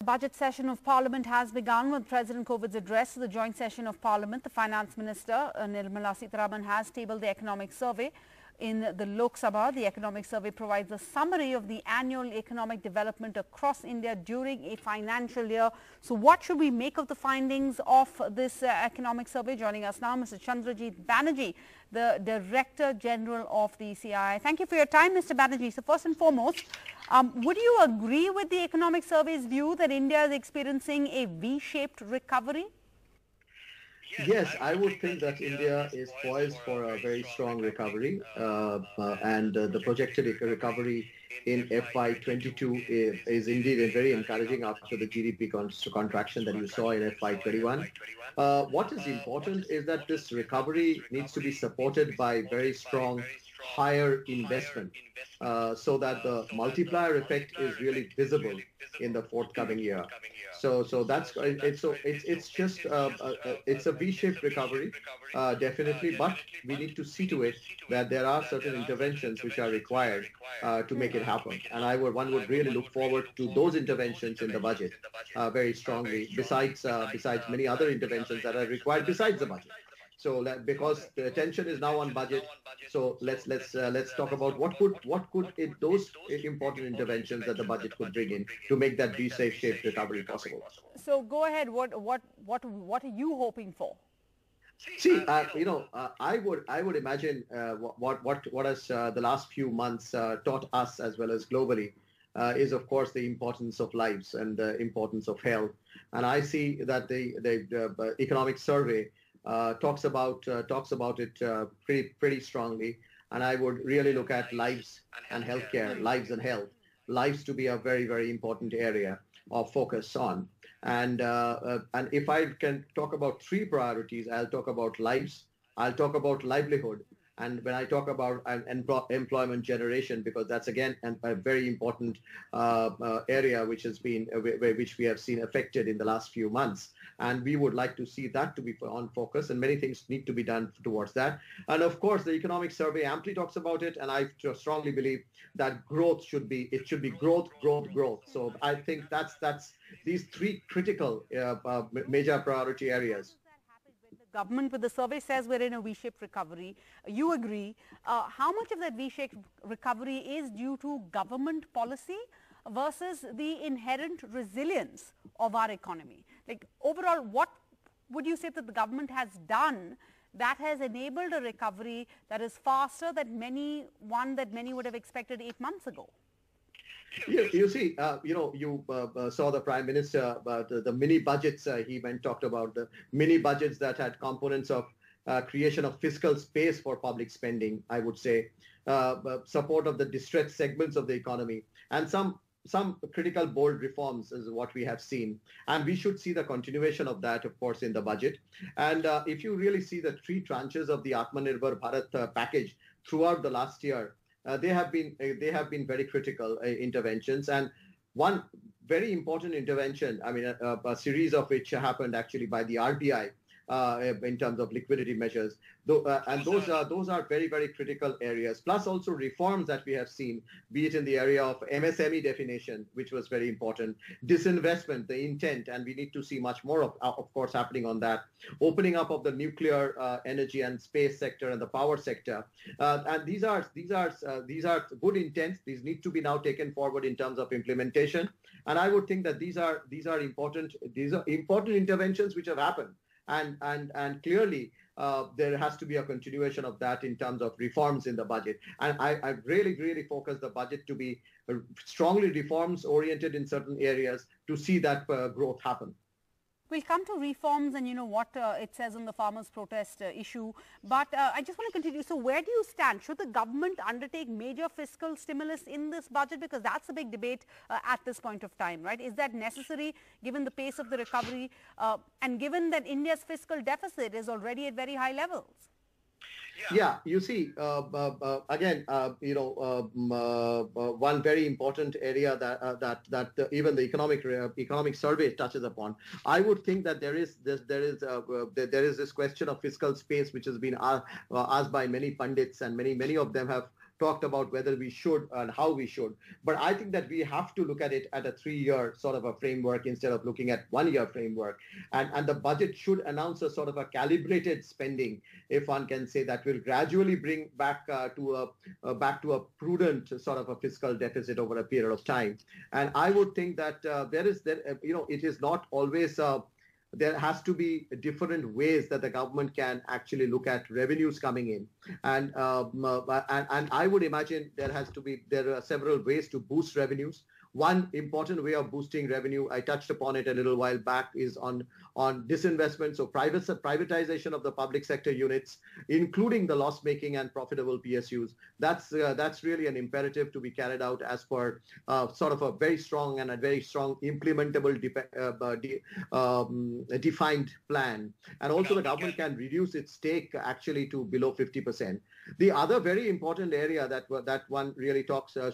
Budget session of Parliament has begun with President Covid's address to the joint session of Parliament. The Finance Minister, Nirmala Sitharaman, has tabled the economic survey in the Lok Sabha. The economic survey provides a summary of the annual economic development across India during a financial year. So what should we make of the findings of this economic survey? Joining us now, Mr. Chandrajit Banerjee, the Director General of the ECI. Thank you for your time, Mr. Banerjee. So first and foremost, would you agree with the economic survey's view that India is experiencing a V-shaped recovery? Yes, I would think that India is poised for a very strong recovery, and the projected recovery in FY22 is indeed very encouraging after the GDP contraction that you saw in FY21. What is important is that this recovery needs to be supported by very strong higher investment, so that the multiplier effect is really visible in the forthcoming year. So that's it's just it's a V-shaped recovery, definitely, but we need to see to it that there are certain interventions which are required to make it happen, and one would really look forward to those interventions in the budget very strongly. Besides many other interventions that are required besides the budget. So because the attention is now on budget, so let's talk about what could those important interventions that the budget could bring in to make that V-shaped recovery possible. So go ahead. What are you hoping for? See, I would imagine what has the last few months taught us as well as globally is of course the importance of lives and the importance of health. And I see that the economic survey talks about it pretty strongly, and I would really look at lives and healthcare, lives and health, lives to be a very, very important area of focus on. And if I can talk about three priorities, I'll talk about lives, I'll talk about livelihood, and when I talk about employment generation, because that's again a very important area which we have seen affected in the last few months, and we would like to see that to be on focus, and many things need to be done towards that. And of course, the economic survey amply talks about it, and I strongly believe that growth should be growth. So I think that's these three critical major priority areas. Government, but the survey says we're in a V-shaped recovery. You agree. How much of that V-shaped recovery is due to government policy versus the inherent resilience of our economy? Like overall, what would you say that the government has done that has enabled a recovery that is faster than many would have expected 8 months ago? You see, you saw the Prime Minister, the mini budgets he talked about, the mini budgets that had components of creation of fiscal space for public spending, I would say, support of the distressed segments of the economy, and some critical bold reforms is what we have seen. And we should see the continuation of that, of course, in the budget. And if you really see the three tranches of the Atmanirbhar Bharat package throughout the last year, they have been very critical interventions, and one very important intervention, I mean a series of which happened actually by the RBI in terms of liquidity measures, and those are very, very critical areas. Plus also reforms that we have seen, be it in the area of MSME definition, which was very important, disinvestment, the intent, and we need to see much more of course happening on that. Opening up of the nuclear energy and space sector and the power sector, and these are good intents. These need to be now taken forward in terms of implementation, and I would think that these are important interventions which have happened. And clearly there has to be a continuation of that in terms of reforms in the budget. And I really focus the budget to be strongly reforms oriented in certain areas to see that growth happen. We'll come to reforms and what it says on the farmers' protest issue. But I just want to continue. So where do you stand? Should the government undertake major fiscal stimulus in this budget? Because that's a big debate at this point of time, right? Is that necessary given the pace of the recovery and given that India's fiscal deficit is already at very high levels? Yeah, you see, again, one very important area that even the economic survey touches upon. I would think that there is this question of fiscal space which has been asked by many pundits, and many of them have talked about whether we should and how we should. But I think that we have to look at it at a 3-year sort of a framework instead of looking at 1-year framework. And the budget should announce a sort of a calibrated spending, if one can say, that will gradually bring back to a prudent sort of a fiscal deficit over a period of time. And I would think that it is not always there has to be different ways that the government can actually look at revenues coming in. And I would imagine there are several ways to boost revenues. One important way of boosting revenue, I touched upon it a little while back, is on disinvestment. So privatization of the public sector units, including the loss-making and profitable PSUs. That's really an imperative to be carried out as per sort of a very strong implementable defined plan. And also the government can reduce its stake actually to below 50%. The other very important area that one really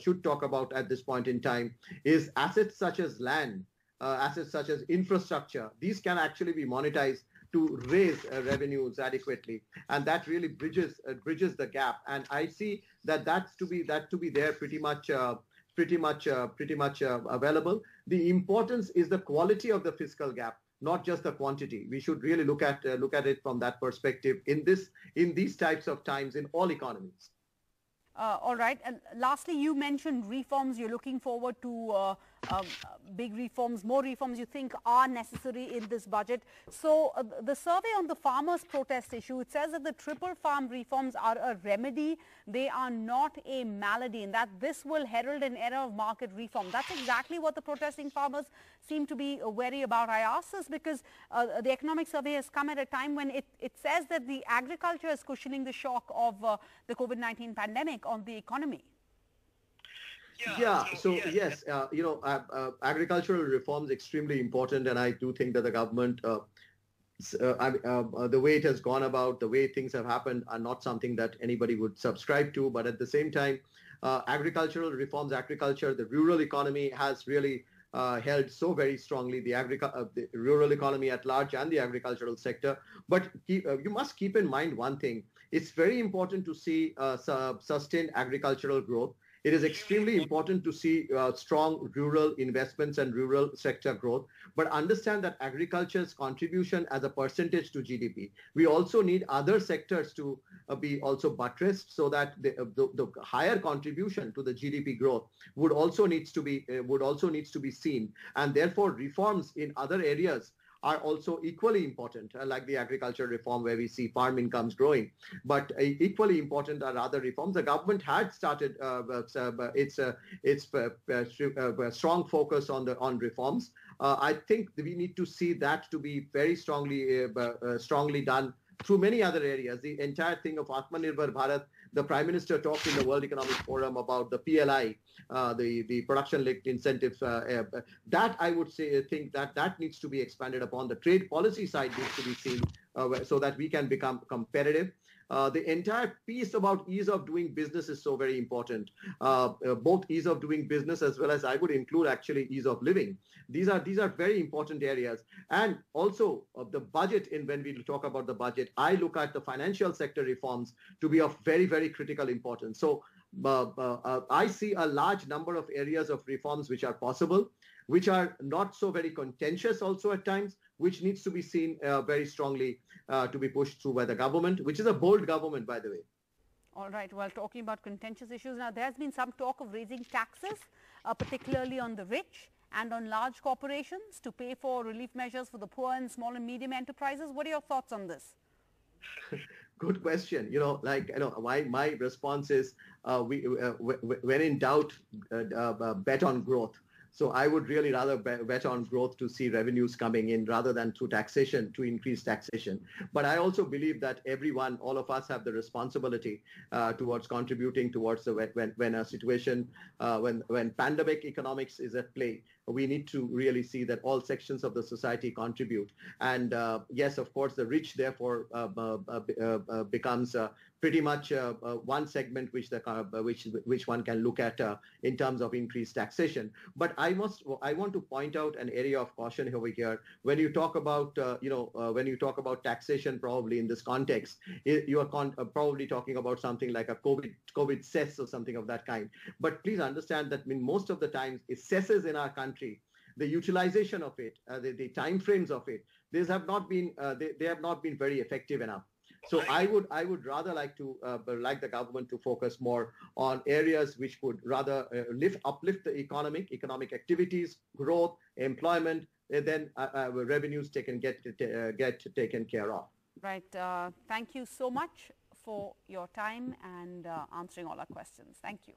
should talk about at this point in time is assets such as land, assets such as infrastructure. These can actually be monetized to raise revenues adequately, and that really bridges the gap. And I see that to be there pretty much available. The importance is the quality of the fiscal gap, not just the quantity. We should really look at it from that perspective in these types of times in all economies. All right. And lastly, you mentioned reforms. You're looking forward to big reforms, more reforms you think are necessary in this budget. So the survey on the farmers' protest issue, it says that the triple farm reforms are a remedy. They are not a malady, and that this will herald an era of market reform. That's exactly what the protesting farmers seem to be wary about. I ask this because the economic survey has come at a time when it says that the agriculture is cushioning the shock of the COVID-19 pandemic on the economy. Yes, agricultural reforms extremely important, and I do think that the government, the way it has gone about, the way things have happened, are not something that anybody would subscribe to. But at the same time, agricultural reforms, the rural economy has really held so very strongly, the rural economy at large and the agricultural sector. But you must keep in mind one thing: it's very important to see sustained agricultural growth. It is extremely important to see strong rural investments and rural sector growth, but understand that agriculture's contribution as a percentage to GDP. We also need other sectors to be also buttressed, so that the higher contribution to the GDP growth would also needs to be seen, and therefore reforms in other areas are also equally important, like the agriculture reform where we see farm incomes growing. But equally important are other reforms. The government had started its strong focus on reforms. I think we need to see that to be very strongly done through many other areas. The entire thing of Atmanirbhar Bharat, the Prime Minister talked in the World Economic Forum about the PLI, the production-linked incentives. That I would think that needs to be expanded upon. The trade policy side needs to be seen so that we can become competitive. The entire piece about ease of doing business is so very important. Both ease of doing business as well as I would include actually ease of living. These are very important areas. And also the budget, when we talk about the budget, I look at the financial sector reforms to be of very, very critical importance. So I see a large number of areas of reforms which are possible, which are not so very contentious also at times, which needs to be seen very strongly to be pushed through by the government, which is a bold government, by the way. All right. Well, talking about contentious issues, now there has been some talk of raising taxes, particularly on the rich and on large corporations to pay for relief measures for the poor and small and medium enterprises. What are your thoughts on this? Good question. My response is when in doubt, bet on growth. So I would really rather bet on growth to see revenues coming in rather than through taxation, to increase taxation. But I also believe that all of us have the responsibility towards contributing towards when a situation, when pandemic economics is at play, we need to really see that all sections of the society contribute. And yes, of course, the rich therefore becomes pretty much one segment which which one can look at in terms of increased taxation. But I want to point out an area of caution over here. When you talk about when you talk about taxation, probably in this context, you are probably talking about something like a COVID cess or something of that kind. But please understand that most of the times, cesses in our country, the utilization of it, the time frames of it, these have not been they have not been very effective enough. So I would rather like the government to focus more on areas which would rather uplift the economic activities, growth, employment, and then revenues get taken care of. Right. Thank you so much for your time and answering all our questions. Thank you.